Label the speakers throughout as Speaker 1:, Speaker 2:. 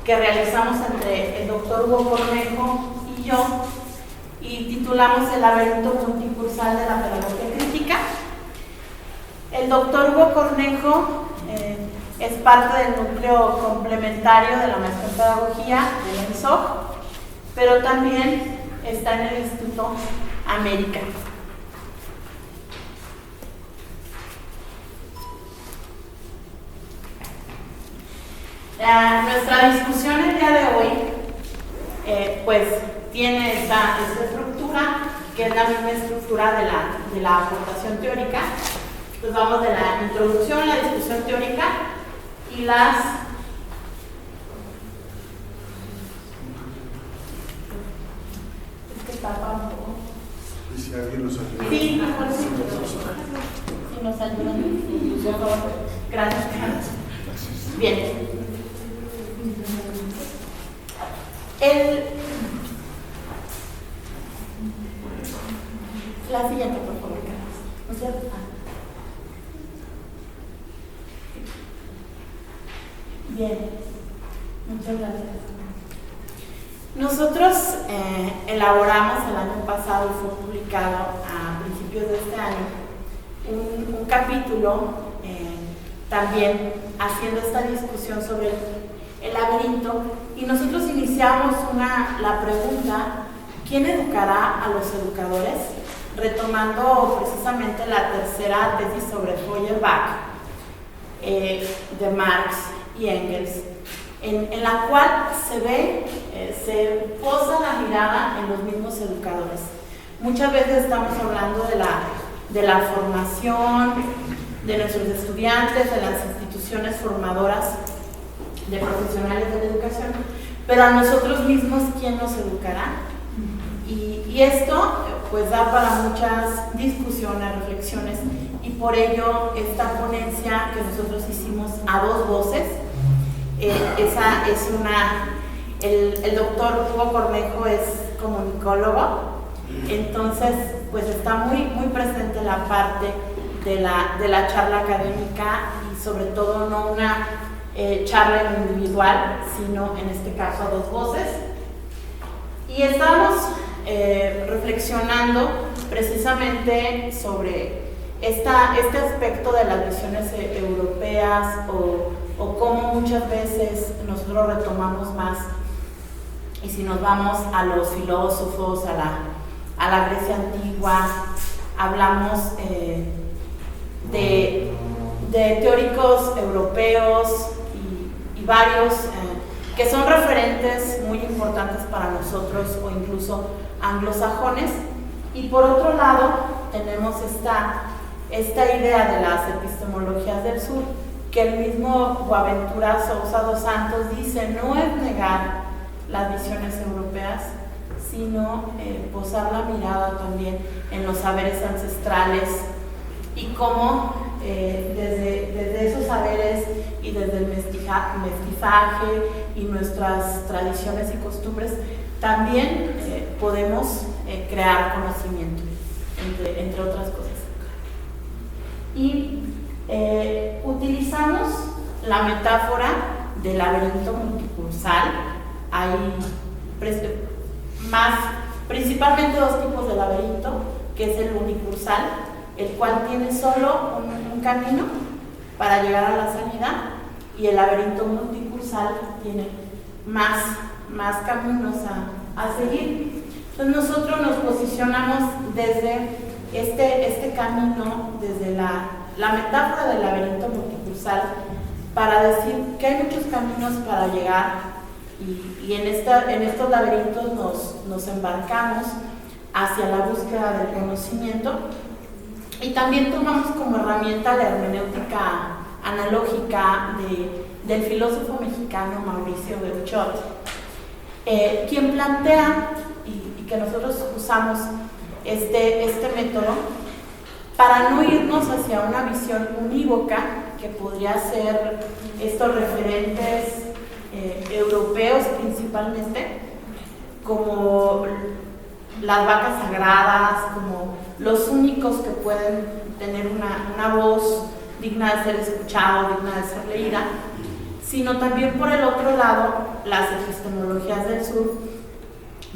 Speaker 1: que realizamos entre el doctor Hugo Cornejo y yo, y titulamos El laberinto multicursal de la pedagogía crítica. El doctor Hugo Cornejo es parte del núcleo complementario de la maestría en pedagogía del ENSOC, pero también está en el Instituto América. Nuestra discusión el día de hoy pues tiene esta estructura, que es la misma estructura de la aportación teórica. Pues vamos de la introducción, la discusión teórica y las es que tapa un poco.
Speaker 2: ¿Y si alguien nos ayuda?
Speaker 1: Sí, mejor sí. Si nos ayudan, por favor. Gracias. Bien. La siguiente, por favor, ¿no es cierto? Bien, muchas gracias. Nosotros elaboramos el año pasado, fue publicado a principios de este año, un capítulo también haciendo esta discusión sobre el laberinto, y nosotros iniciamos la pregunta: ¿quién educará a los educadores? Retomando precisamente la tercera tesis sobre Feuerbach de Marx y Engels, en la cual se posa la mirada en los mismos educadores. Muchas veces estamos hablando de la formación de nuestros estudiantes, de las instituciones formadoras de profesionales de la educación, pero a nosotros mismos, ¿quién nos educará? Y esto pues da para muchas discusiones, reflexiones, y por ello esta ponencia que nosotros hicimos a dos voces, esa es el doctor Hugo Cornejo es comunicólogo, entonces pues está muy presente la parte de la charla académica, y sobre todo no una charla individual, sino en este caso a dos voces. Y estamos reflexionando precisamente sobre este aspecto de las visiones europeas, o cómo muchas veces nosotros retomamos más, y si nos vamos a los filósofos, a la Grecia antigua, hablamos de teóricos europeos y varios que son referentes muy importantes para nosotros, o incluso anglosajones. Y por otro lado tenemos esta idea de las epistemologías del sur, que el mismo Boaventura Sousa dos Santos dice: no es negar las visiones europeas, sino posar la mirada también en los saberes ancestrales, y cómo desde esos saberes y desde el mestizaje y nuestras tradiciones y costumbres también podemos crear conocimiento, entre otras cosas. Y utilizamos la metáfora del laberinto multicursal. Hay principalmente dos tipos de laberinto, que es el unicursal, el cual tiene solo un camino para llegar a la salida, y el laberinto multicursal tiene más caminos a seguir. Entonces nosotros nos posicionamos desde este camino, desde la metáfora del laberinto multicursal, para decir que hay muchos caminos para llegar, y en estos laberintos nos embarcamos hacia la búsqueda del conocimiento. Y también tomamos como herramienta la hermenéutica analógica del filósofo mexicano Mauricio Beuchot, quien plantea, y que nosotros usamos este método para no irnos hacia una visión unívoca, que podría ser estos referentes europeos principalmente, como las vacas sagradas, como los únicos que pueden tener una voz digna de ser escuchada, digna de ser leída, sino también por el otro lado las epistemologías del sur,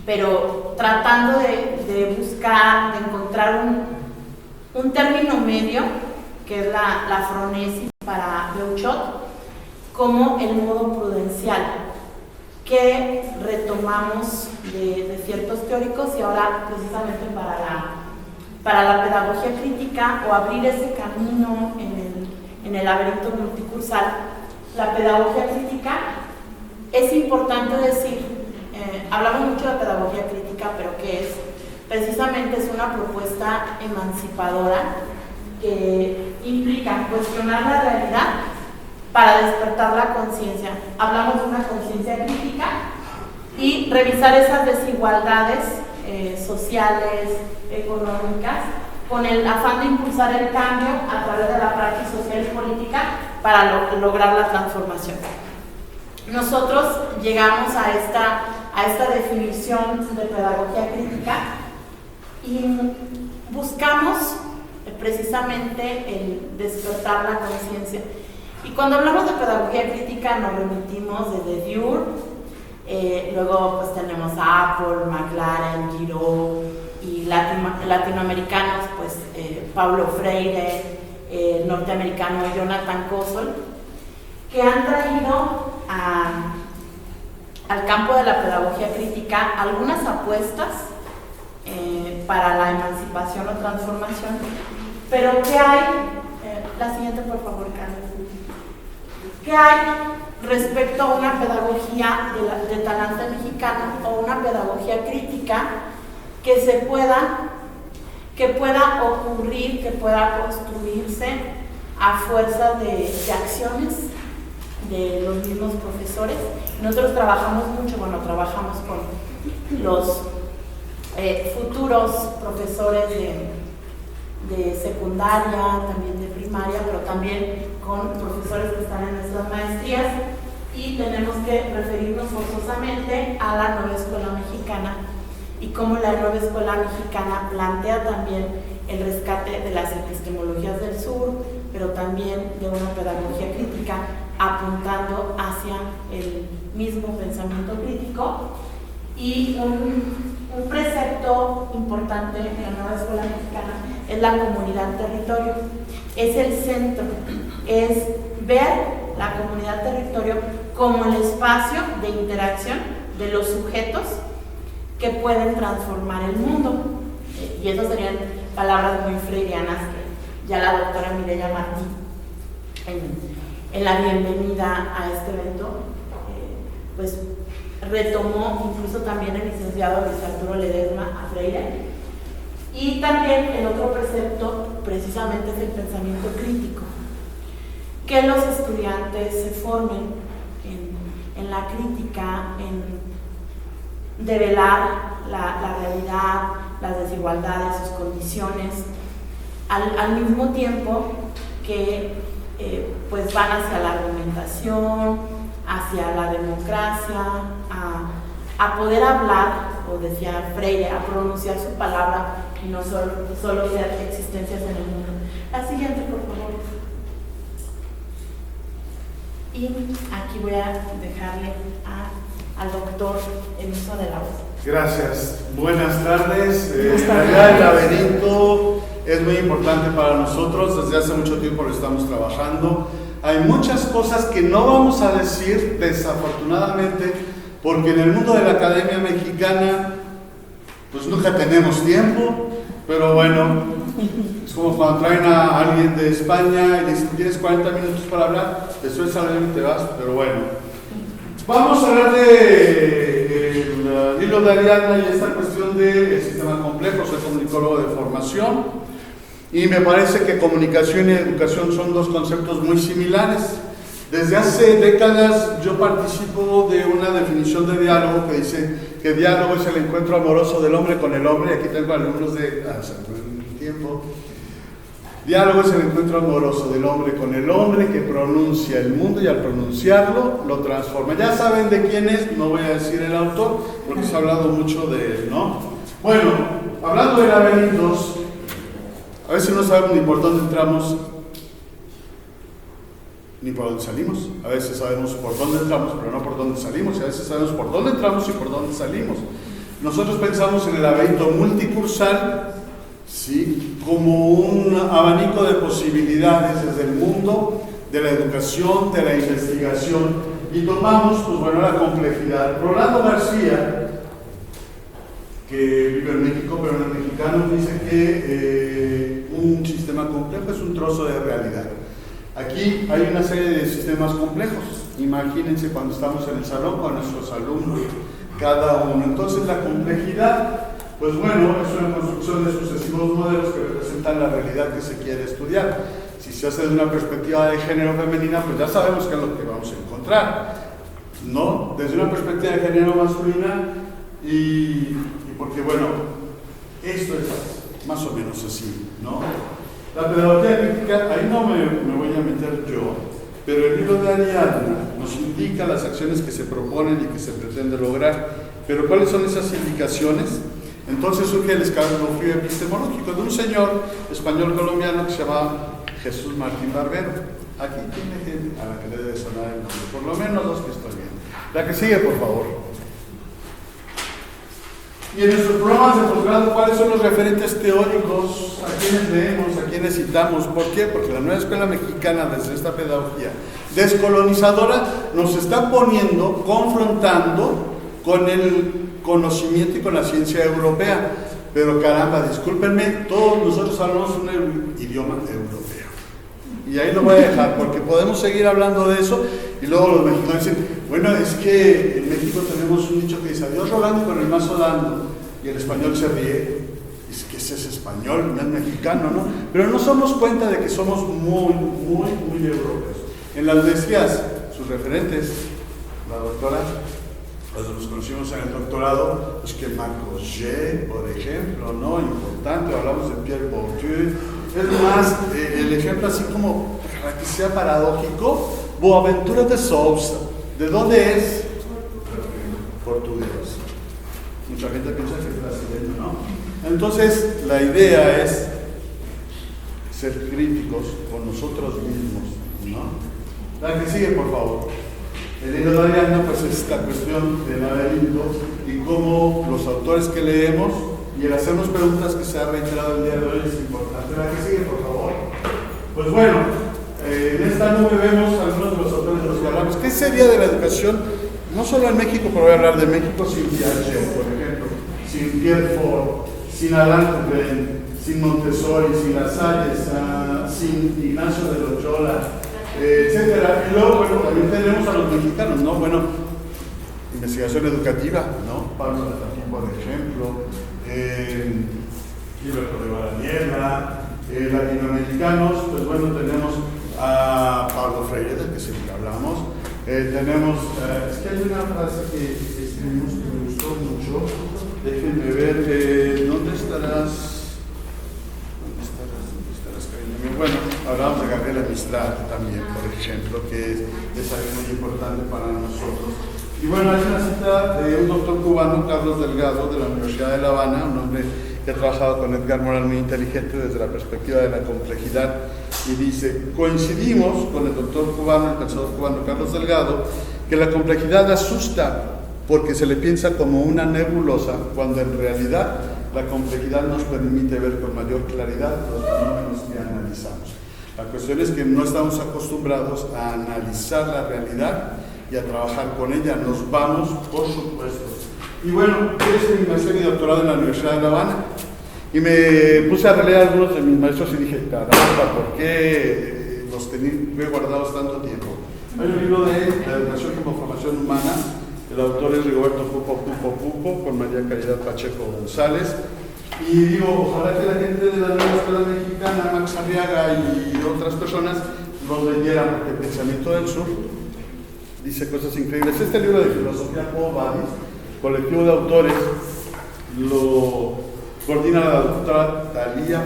Speaker 1: pero tratando de buscar, de encontrar un término medio, que es la fronesis para Beuchot, como el modo prudencial, que retomamos de ciertos teóricos y ahora precisamente para la pedagogía crítica o abrir ese camino en el laberinto multicursal. La pedagogía crítica, es importante decir, hablamos mucho de pedagogía crítica, pero ¿qué es? Precisamente es una propuesta emancipadora que implica cuestionar la realidad para despertar la conciencia. Hablamos de una conciencia crítica y revisar esas desigualdades sociales, económicas, con el afán de impulsar el cambio a través de la práctica social y política para lograr la transformación. Nosotros llegamos a esta definición de pedagogía crítica y buscamos precisamente el despertar la conciencia. Y cuando hablamos de pedagogía crítica nos remitimos desde Dewar, luego pues tenemos a Apple, McLaren, Giraud, y latinoamericanos, pues Paulo Freire, norteamericano Jonathan Kozol, que han traído al campo de la pedagogía crítica algunas apuestas para la emancipación o transformación, pero ¿qué hay? La siguiente, por favor, Carlos. ¿Qué hay respecto a una pedagogía de talante mexicano o una pedagogía crítica que pueda ocurrir, que pueda construirse a fuerza de acciones de los mismos profesores? Nosotros trabajamos mucho, trabajamos con los futuros profesores de secundaria, también de primaria, pero también con profesores que están en nuestras maestrías, y tenemos que referirnos forzosamente a la nueva escuela mexicana y cómo la nueva escuela mexicana plantea también el rescate de las epistemologías del sur, pero también de una pedagogía crítica apuntando hacia el mismo pensamiento crítico. Y un precepto importante en la nueva escuela mexicana es la comunidad-territorio. Es el centro, es ver la comunidad-territorio como el espacio de interacción de los sujetos que pueden transformar el mundo. Y eso serían palabras muy freirianas que ya la doctora Mireya Martí en la bienvenida a este evento pues retomó, incluso también el licenciado Luis Arturo Ledesma a Freire. Y también el otro precepto precisamente es el pensamiento crítico, que los estudiantes se formen en la crítica, en develar la realidad, las desigualdades, sus condiciones, al mismo tiempo que pues van hacia la argumentación, hacia la democracia, a poder hablar, o decía Freire, a pronunciar su palabra y no solo ser existencias en el mundo. La siguiente, por favor. Y aquí voy a dejarle al doctor el uso de la voz.
Speaker 2: Gracias. Buenas tardes. La realidad del laberinto es muy importante para nosotros. Desde hace mucho tiempo lo estamos trabajando. Hay muchas cosas que no vamos a decir, desafortunadamente, porque en el mundo de la academia mexicana pues nunca tenemos tiempo, pero bueno, es como cuando traen a alguien de España y dicen, tienes 40 minutos para hablar, te sueltas a y te vas, pero bueno. Vamos a hablar del hilo de Ariadna y esta cuestión del sistema complejo. Soy comunicólogo de formación y me parece que comunicación y educación son dos conceptos muy similares. Desde hace décadas yo participo de una definición de diálogo que dice que diálogo es el encuentro amoroso del hombre con el hombre. Aquí tengo alumnos de hace un tiempo. Diálogo es el encuentro amoroso del hombre con el hombre que pronuncia el mundo y al pronunciarlo lo transforma. Ya saben de quién es, no voy a decir el autor porque se ha hablado mucho de él, ¿no? Bueno, hablando de laberintos, a veces no sabemos ni por dónde entramos. ni por dónde salimos. A veces sabemos por dónde entramos, pero no por dónde salimos. Y a veces sabemos por dónde entramos y por dónde salimos. Nosotros pensamos en el laberinto multicursal, ¿sí?, como un abanico de posibilidades desde el mundo de la educación, de la investigación, y tomamos, pues bueno, la complejidad. Rolando García, que vive en México, pero en el mexicano, dice que un sistema complejo es un trozo de realidad. Aquí hay una serie de sistemas complejos. Imagínense cuando estamos en el salón con nuestros alumnos, cada uno. Entonces la complejidad, pues bueno, es una construcción de sucesivos modelos que representan la realidad que se quiere estudiar. Si se hace de una perspectiva de género femenina, pues ya sabemos qué es lo que vamos a encontrar, ¿no? Desde una perspectiva de género masculina y porque bueno, esto es más o menos así, ¿no? La pedagogía crítica, ahí no me voy a meter yo, pero el libro de Ariadna nos indica las acciones que se proponen y que se pretende lograr. Pero ¿cuáles son esas indicaciones? Entonces surge el escalofrío epistemológico de un señor español colombiano que se llama Jesús Martín Barbero. Aquí tiene gente a la que le debe sonar el nombre, por lo menos dos que estoy viendo. La que sigue, por favor. Y en nuestros programas de posgrado, ¿cuáles son los referentes teóricos? ¿A quiénes leemos? ¿A quiénes citamos? ¿Por qué? Porque la nueva escuela mexicana, desde esta pedagogía descolonizadora, nos está poniendo, confrontando con el conocimiento y con la ciencia europea. Pero caramba, discúlpenme, todos nosotros hablamos un idioma europeo. Y ahí lo voy a dejar, porque podemos seguir hablando de eso, y luego los mexicanos dicen, bueno, es que en México tenemos un dicho que dice, adiós rogando y con el mazo dando, y el español se ríe, dice que ese es español, no es mexicano, ¿no? Pero nos damos cuenta de que somos muy europeos. En las maestrías, sus referentes, la doctora, cuando nos conocimos en el doctorado, pues que Marcochet, por ejemplo, ¿no? Importante, hablamos de Pierre Bourdieu. Es más, el ejemplo así como, para que sea paradójico, Boaventura de Sousa. ¿De dónde es? Portugués. Mucha gente piensa que es brasileño, ¿no? Entonces, la idea es ser críticos con nosotros mismos, ¿no? La que sigue, por favor. El libro de Ariadna, pues es esta cuestión del laberinto y cómo los autores que leemos y el hacernos preguntas que se ha reiterado el día de hoy es importante. La que sigue, por favor. Pues bueno, en esta nube vemos algunos de los autores de los que hablamos. ¿Qué sería de la educación? No solo en México, pero voy a hablar de México sin Piaget, por ejemplo, sin Pierre Ford, sin Alain Kubén, sin Montessori, sin La Salle, sin Ignacio de Loyola, etcétera. Y luego, bueno, también tenemos a los mexicanos, ¿no? Bueno, investigación educativa, ¿no? Pablo Latapí, por ejemplo, Gilberto de Guaraniela, latinoamericanos, pues bueno, tenemos a Pablo Freire, del que siempre hablamos, tenemos, es que hay una frase que escribimos que me gustó mucho, déjenme ver, ¿dónde estarás? Bueno, hablamos de Gabriela Mistral también, por ejemplo, que es algo muy importante para nosotros. Y bueno, hay una cita de un doctor cubano, Carlos Delgado, de la Universidad de La Habana, un hombre que ha trabajado con Edgar Morin muy inteligente desde la perspectiva de la complejidad, y dice, coincidimos con el doctor cubano, el pensador cubano Carlos Delgado, que la complejidad asusta porque se le piensa como una nebulosa, cuando en realidad la complejidad nos permite ver con mayor claridad los fenómenos que analizamos. La cuestión es que no estamos acostumbrados a analizar la realidad y a trabajar con ella. Nos vamos, por supuesto. Y bueno, yo hice mi maestría y doctorado en la Universidad de La Habana y me puse a releer algunos de mis maestros y dije, caramba, ¿por qué los tenía guardados tanto tiempo? Hay un libro de la educación como formación humana. El autor es Rigoberto Pupo, con María Caridad Pacheco González. Y digo, ojalá que la gente de la nueva escuela mexicana, Max Arriaga y otras personas, los leyeran, porque el pensamiento del sur dice cosas increíbles. Este libro de filosofía Quo Vadis, colectivo de autores, lo coordina la doctora Talía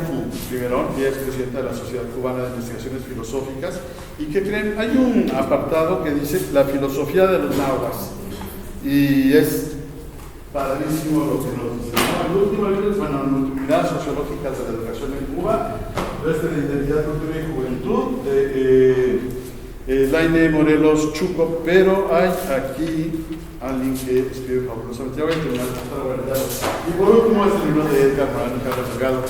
Speaker 2: Figuerón, que es presidenta de la Sociedad Cubana de Investigaciones Filosóficas. ¿Y qué creen? Hay un apartado que dice la filosofía de los nahuas. Y es padrísimo lo que nos dice. El último libro es, bueno, Multimiradas Sociológicas de la Educación en Cuba, de Identidad, Cultura y Juventud, de Laine Morelos Chuco, pero hay aquí alguien que escribe fabulosamente. Ya voy a terminar la verdad. Y por último es el libro de Edgar Morán Carlos Delgado.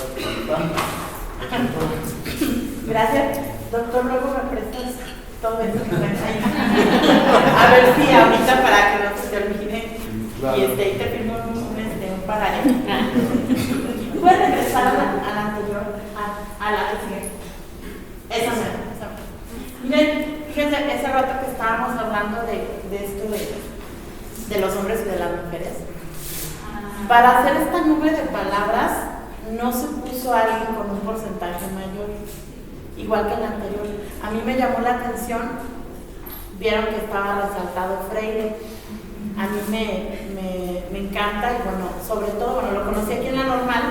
Speaker 1: Gracias. Doctor, luego me prestas todo eso que traes ahí. A ver si ahorita para que no se te olvide. Claro. Y te firmo un paralelo. Puedes regresar a la anterior, a la que sigue. Esa me. Miren, fíjense, ese rato que estábamos hablando de esto de los hombres y de las mujeres. Para hacer esta nube de palabras, no se puso alguien con un porcentaje mayor, igual que el anterior. A mí me llamó la atención, vieron que estaba resaltado Freire. A mí me encanta, y bueno, sobre todo, bueno, lo conocí aquí en la normal,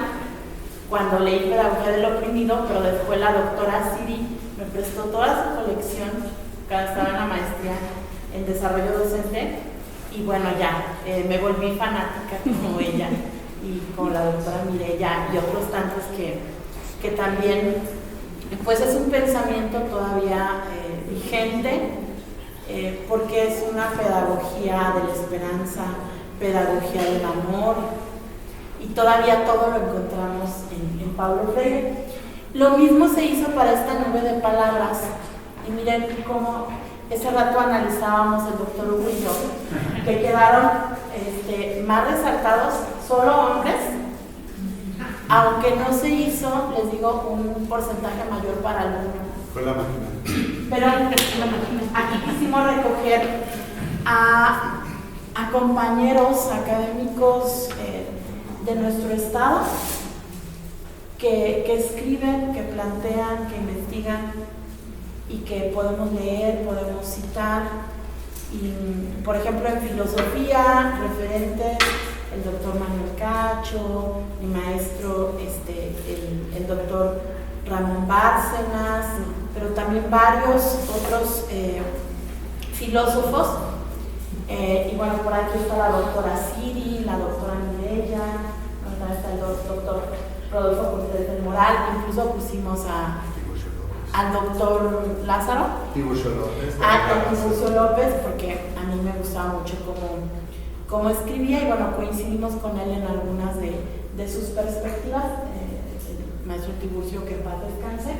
Speaker 1: cuando leí Pedagogía del Oprimido, pero después la doctora Siri me prestó toda su colección, cuando estaba en la maestría en desarrollo docente, y bueno, ya, me volví fanática como ella, y con la doctora Mireya, y otros tantos que también, pues es un pensamiento todavía vigente, porque es una pedagogía de la esperanza, pedagogía del amor, y todavía todo lo encontramos en Pablo Freire. Lo mismo se hizo para esta nube de palabras, y miren cómo ese rato analizábamos el doctor Hugo y yo, que quedaron más resaltados solo hombres, aunque no se hizo, les digo, un porcentaje mayor para alguno.
Speaker 2: Fue la máquina.
Speaker 1: Pero aquí quisimos recoger a compañeros académicos de nuestro estado que escriben, que plantean, que investigan y que podemos leer, podemos citar. Y, por ejemplo, en filosofía, referentes, el doctor Manuel Cacho, mi maestro, el doctor Ramón Bárcenas, pero también varios otros filósofos. Y bueno, por aquí está la doctora Siri, la doctora Mireya, también está el doctor Rodolfo Cortés del Moral, incluso pusimos al doctor Lázaro,
Speaker 2: Tiburcio López,
Speaker 1: Tiburcio López, porque a mí me gustaba mucho cómo escribía, y bueno, coincidimos con él en algunas de sus perspectivas. El maestro Tiburcio, que en paz descanse.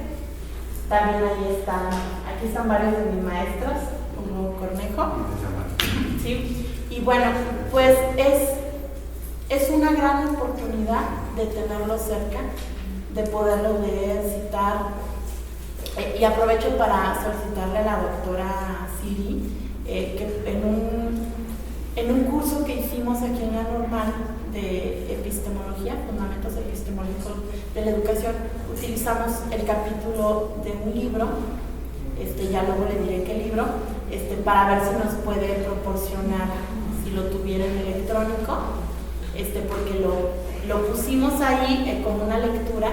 Speaker 1: También aquí están varios de mis maestras, como Cornejo. Sí. Y bueno, pues es una gran oportunidad de tenerlo cerca, de poderlo leer, citar. Y aprovecho para solicitarle a la doctora Siri que en un curso que hicimos aquí en la normal de epistemología, fundamentos epistemológicos de la educación, utilizamos el capítulo de un libro, ya luego le diré qué libro, para ver si nos puede proporcionar, si lo tuviera en electrónico, porque lo pusimos ahí como una lectura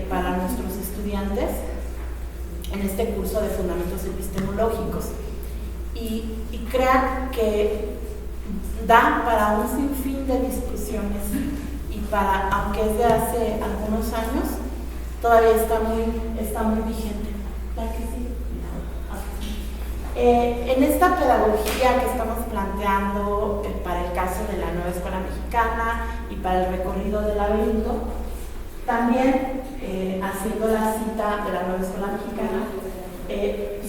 Speaker 1: para nuestros estudiantes en este curso de fundamentos epistemológicos, y crean que da para un sinfín de discusiones, y aunque es de hace algunos años, todavía está muy vigente. ¿Verdad que sí? En esta pedagogía que estamos planteando para el caso de la nueva escuela mexicana y para el recorrido del laberinto, también haciendo la cita de la nueva escuela mexicana,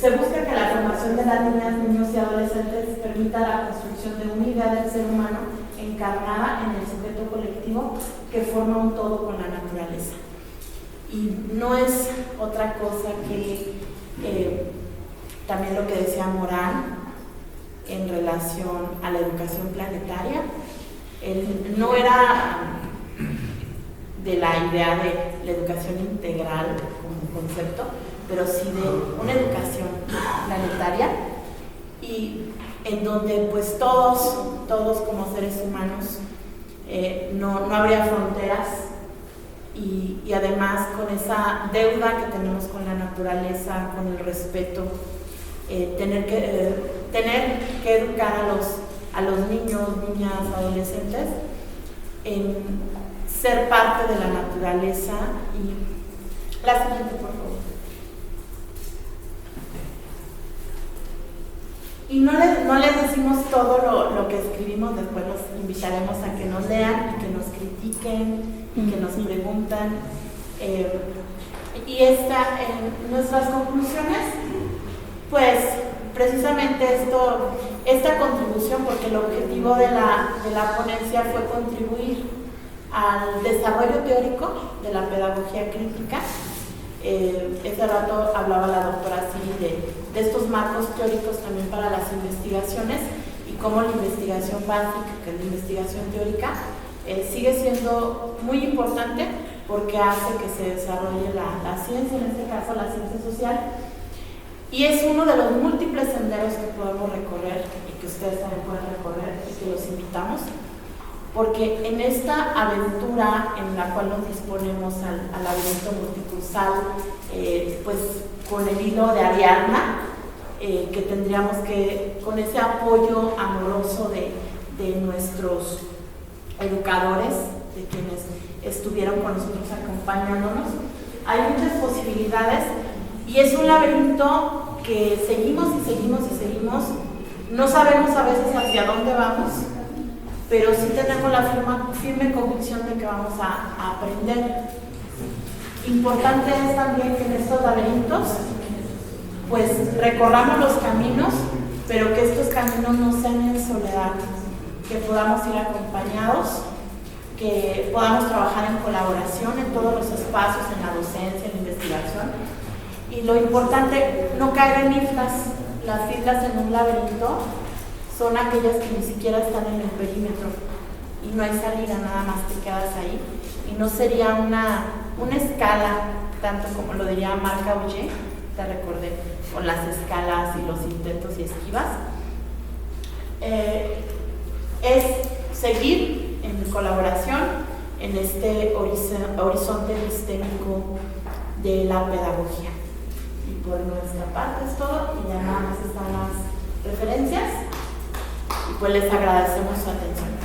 Speaker 1: se busca que la formación de las niñas, niños y adolescentes permita la construcción de una idea del ser humano encarnada en el sujeto colectivo que forma un todo con la naturaleza. Y no es otra cosa que también lo que decía Morán en relación a la educación planetaria. Él no era de la idea de la educación integral como concepto, pero sí de una educación planetaria, y en donde pues todos como seres humanos no habría fronteras, y además con esa deuda que tenemos con la naturaleza, con el respeto, tener que educar a los niños, niñas, adolescentes en ser parte de la naturaleza. Y la siguiente, por favor. Y no les decimos todo lo que escribimos, después los invitaremos a que nos lean y que nos critiquen y que nos preguntan. Y nuestras conclusiones, pues precisamente esta contribución, porque el objetivo de la ponencia fue contribuir al desarrollo teórico de la pedagogía crítica. Ese rato hablaba la doctora Siri de estos marcos teóricos también para las investigaciones y cómo la investigación básica, que es la investigación teórica, sigue siendo muy importante porque hace que se desarrolle la ciencia, en este caso la ciencia social, y es uno de los múltiples senderos que podemos recorrer y que ustedes también pueden recorrer y que los invitamos, porque en esta aventura en la cual nos disponemos al laberinto multicursal, pues con el hilo de Ariadna, que tendríamos que, con ese apoyo amoroso de nuestros educadores, de quienes estuvieron con nosotros acompañándonos, hay muchas posibilidades y es un laberinto que seguimos y seguimos y seguimos. No sabemos a veces hacia dónde vamos, pero sí tenemos la firme convicción de que vamos a aprender. Importante es también que en estos laberintos pues recorramos los caminos, pero que estos caminos no sean en soledad, que podamos ir acompañados, que podamos trabajar en colaboración en todos los espacios, en la docencia, en la investigación. Y lo importante, no caer en islas. Las islas en un laberinto son aquellas que ni siquiera están en el perímetro y no hay salida, nada más te quedas ahí. Y no sería una escala, tanto como lo diría Marc Augé, te recordé, con las escalas y los intentos y esquivas. Es seguir en colaboración en este horizonte epistémico de la pedagogía. Y por nuestra parte es todo, y ya nada más están las referencias, y pues les agradecemos su atención.